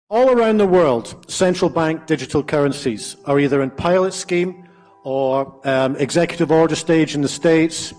All around the world, central bank digital currencies are either in pilot scheme or executive order stage in the States,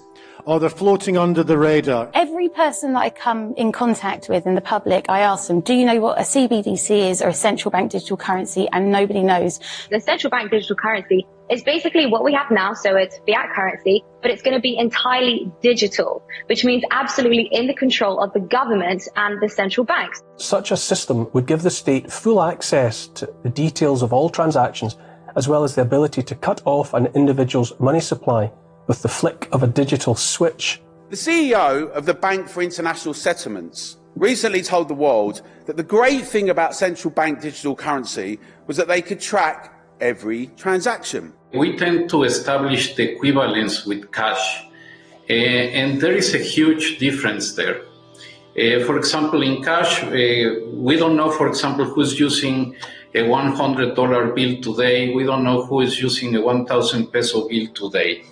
or they're floating under the radar. Every person that I come in contact with in the public, I ask them, do you know what a CBDC is or a central bank digital currency? And nobody knows. The central bank digital currency is basically what we have now, so it's fiat currency, but it's going to be entirely digital, which means absolutely in the control of the government and the central banks. Such a system would give the state full access to the details of all transactions, as well as the ability to cut off an individual's money supply with the flick of a digital switch. The CEO of the Bank for International Settlements recently told the world that the great thing about central bank digital currency was that they could track every transaction. We tend to establish the equivalence with cash, and there is a huge difference there. For example, in cash, we don't know, for example, who's using a $100 bill today. We don't know who is using a 1,000 peso bill today.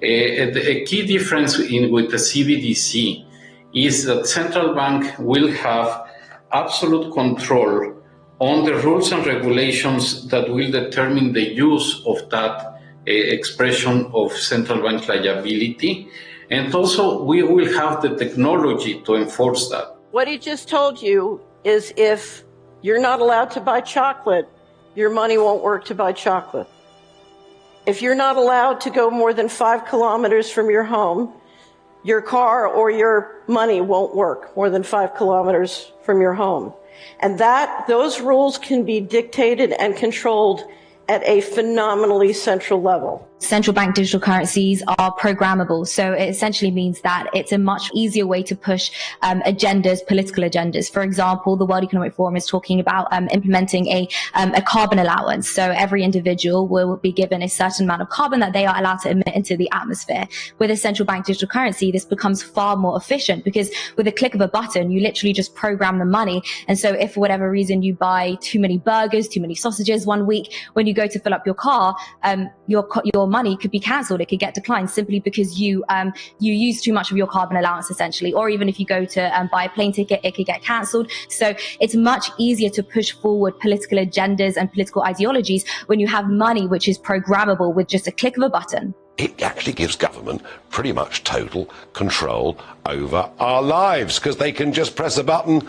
A key difference with the CBDC is that central bank will have absolute control on the rules and regulations that will determine the use of that expression of central bank liability. And also, we will have the technology to enforce that. What he just told you is if you're not allowed to buy chocolate, your money won't work to buy chocolate. If you're not allowed to go more than 5 kilometers from your home, your car or your money won't work more than 5 kilometers from your home. And those rules can be dictated and controlled at a phenomenally central level. Central bank digital currencies are programmable. So it essentially means that it's a much easier way to push agendas, political agendas. For example, the World Economic Forum is talking about implementing a carbon allowance. So every individual will be given a certain amount of carbon that they are allowed to emit into the atmosphere. With a central bank digital currency, this becomes far more efficient because with a click of a button, you literally just program the money. And so if for whatever reason you buy too many burgers, too many sausages one week, when you go to fill up your car, your money could be cancelled. It could get declined simply because you use too much of your carbon allowance, essentially. Or even if you go to buy a plane ticket, it could get cancelled. So it's much easier to push forward political agendas and political ideologies when you have money which is programmable with just a click of a button. It actually gives government pretty much total control over our lives because they can just press a button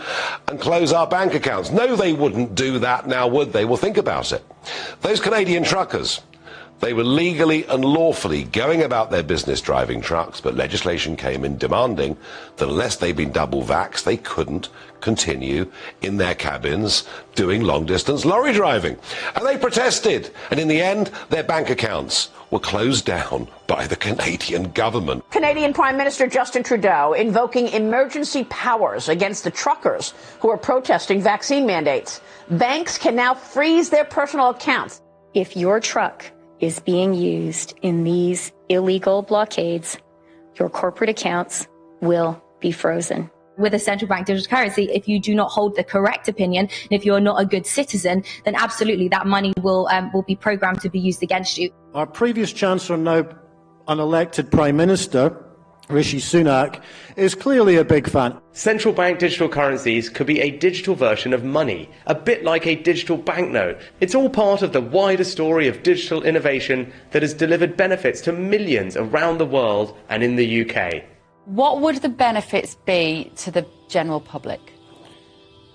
and close our bank accounts. No, they wouldn't do that now, would they? Well, think about it. Those Canadian truckers, they were legally and lawfully going about their business driving trucks, but legislation came in demanding that unless they'd been double vaxxed, they couldn't continue in their cabins doing long-distance lorry driving. And they protested, and in the end, their bank accounts were closed down by the Canadian government. Canadian Prime Minister Justin Trudeau invoking emergency powers against the truckers who are protesting vaccine mandates. Banks can now freeze their personal accounts. If your truck is being used in these illegal blockades, your corporate accounts will be frozen. With a central bank digital currency, if you do not hold the correct opinion, and if you're not a good citizen, then absolutely that money will be programmed to be used against you. Our previous Chancellor, now unelected Prime Minister, Rishi Sunak, is clearly a big fan. Central bank digital currencies could be a digital version of money, a bit like a digital banknote. It's all part of the wider story of digital innovation that has delivered benefits to millions around the world and in the UK. What would the benefits be to the general public?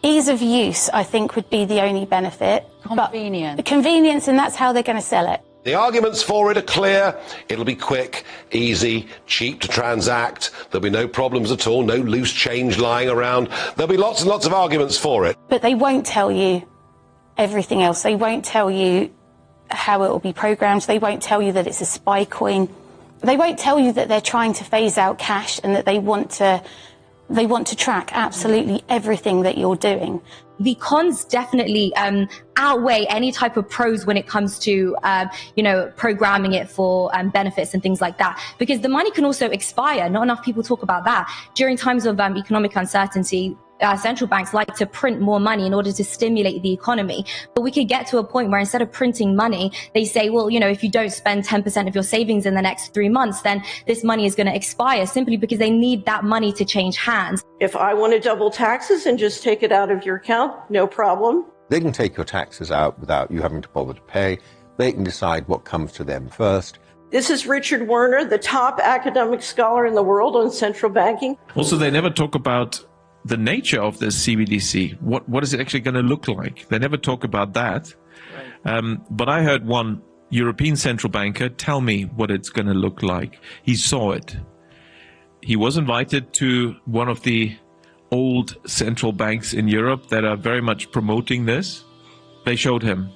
Ease of use, I think, would be the only benefit. Convenience. Convenience, and that's how they're going to sell it. The arguments for it are clear. It'll be quick, easy, cheap to transact. There'll be no problems at all, no loose change lying around. There'll be lots and lots of arguments for it. But they won't tell you everything else. They won't tell you how it will be programmed. They won't tell you that it's a spy coin. They won't tell you that they're trying to phase out cash and that they want to track absolutely everything that you're doing. The cons definitely outweigh any type of pros when it comes to, programming it for benefits and things like that. Because the money can also expire. Not enough people talk about that. During times of economic uncertainty, central banks like to print more money in order to stimulate the economy. But we could get to a point where instead of printing money, they say, well, if you don't spend 10% of your savings in the next 3 months, then this money is going to expire simply because they need that money to change hands. If I want to double taxes and just take it out of your account, no problem. They can take your taxes out without you having to bother to pay. They can decide what comes to them first. This is Richard Werner, the top academic scholar in the world on central banking. Also, they never talk about the nature of this CBDC. What is it actually going to look like? They never talk about that. But I heard one European central banker tell me what it's going to look like. He saw it. He was invited to one of the old central banks in Europe that are very much promoting this. They showed him.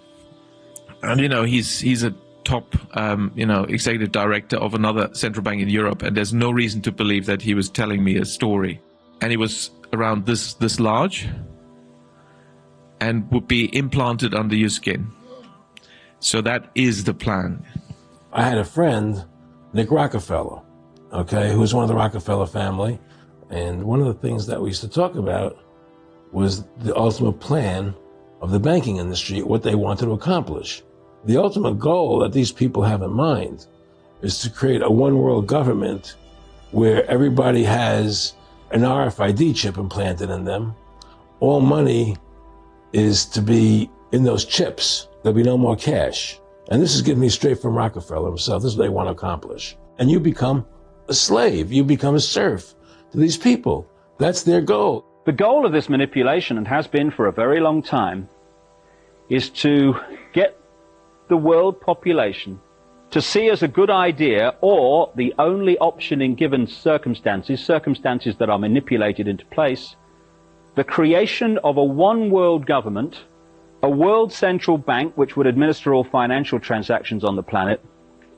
And, he's a top, executive director of another central bank in Europe. And there's no reason to believe that he was telling me a story. And he was around this large and would be implanted under your skin. So that is the plan. I had a friend, Nick Rockefeller, who was one of the Rockefeller family. And one of the things that we used to talk about was the ultimate plan of the banking industry, what they wanted to accomplish. The ultimate goal that these people have in mind is to create a one world government where everybody has an RFID chip implanted in them. All money is to be in those chips. There'll be no more cash. And this is getting me straight from Rockefeller himself. This is what they want to accomplish. And you become a slave. You become a serf to these people. That's their goal. The goal of this manipulation, and has been for a very long time, is to get the world population to see as a good idea, or the only option in given circumstances that are manipulated into place, the creation of a one world government, a world central bank which would administer all financial transactions on the planet,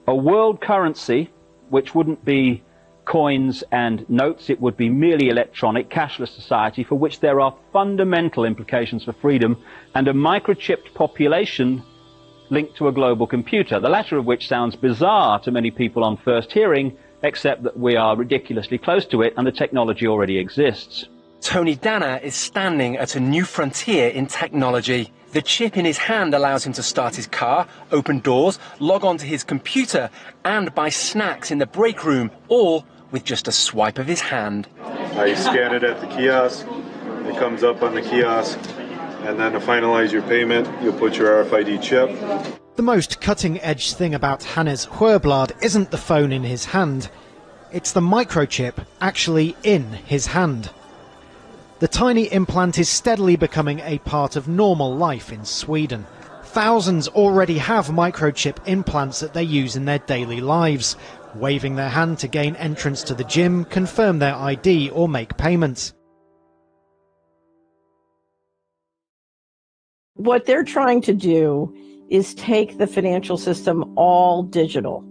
a world currency which wouldn't be coins and notes, it would be merely electronic, cashless society for which there are fundamental implications for freedom, and a microchipped population linked to a global computer, the latter of which sounds bizarre to many people on first hearing, except that we are ridiculously close to it and the technology already exists. Tony Danner is standing at a new frontier in technology. The chip in his hand allows him to start his car, open doors, log on to his computer, and buy snacks in the break room, all with just a swipe of his hand. I scan it at the kiosk, it comes up on the kiosk, and then to finalize your payment, you'll put your RFID chip. The most cutting-edge thing about Hannes Huerblad isn't the phone in his hand, it's the microchip actually in his hand. The tiny implant is steadily becoming a part of normal life in Sweden. Thousands already have microchip implants that they use in their daily lives, waving their hand to gain entrance to the gym, confirm their ID or make payments. What they're trying to do is take the financial system all digital.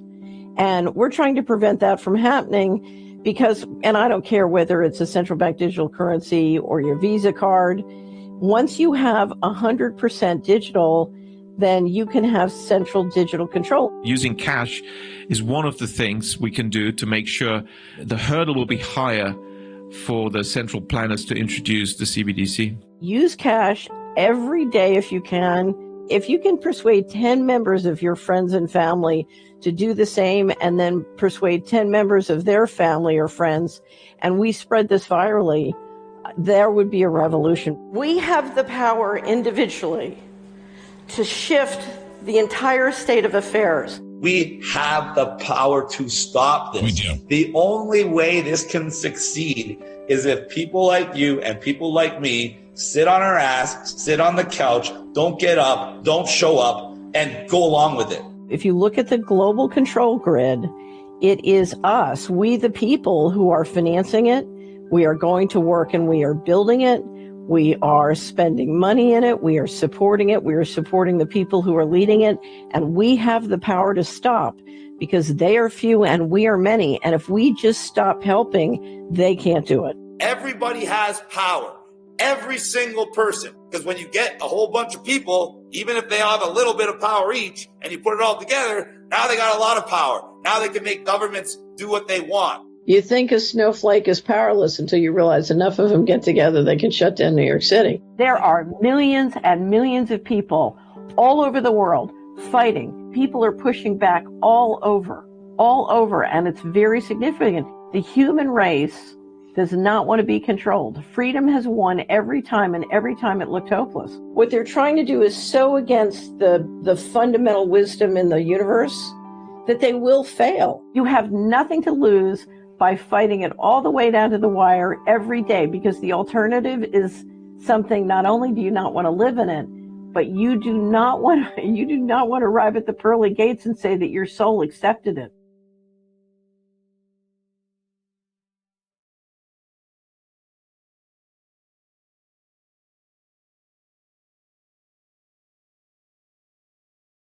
And we're trying to prevent that from happening because, and I don't care whether it's a central bank digital currency or your Visa card, once you have 100% digital, then you can have central digital control. Using cash is one of the things we can do to make sure the hurdle will be higher for the central planners to introduce the CBDC. Use cash every day if you can. If you can persuade 10 members of your friends and family to do the same, and then persuade 10 members of their family or friends, and we spread this virally, there would be a revolution. We have the power individually to shift the entire state of affairs. We have the power to stop this. We do. The only way this can succeed is if people like you and people like me sit on our ass, sit on the couch, don't get up, don't show up, and go along with it. If you look at the global control grid, it is us, we the people, who are financing it. We are going to work and we are building it. We are spending money in it. We are supporting it. We are supporting the people who are leading it. And we have the power to stop because they are few and we are many. And if we just stop helping, they can't do it. Everybody has power. Every single person. Because when you get a whole bunch of people, even if they have a little bit of power each, and you put it all together, now they got a lot of power. Now they can make governments do what they want. You think a snowflake is powerless until you realize enough of them get together, they can shut down New York City. There are millions and millions of people all over the world fighting. People are pushing back all over, and it's very significant. The human race does not want to be controlled. Freedom has won every time, and every time it looked hopeless. What they're trying to do is so against the fundamental wisdom in the universe that they will fail. You have nothing to lose by fighting it all the way down to the wire every day, because the alternative is something not only do you not want to live in it, but you do not want to arrive at the pearly gates and say that your soul accepted it.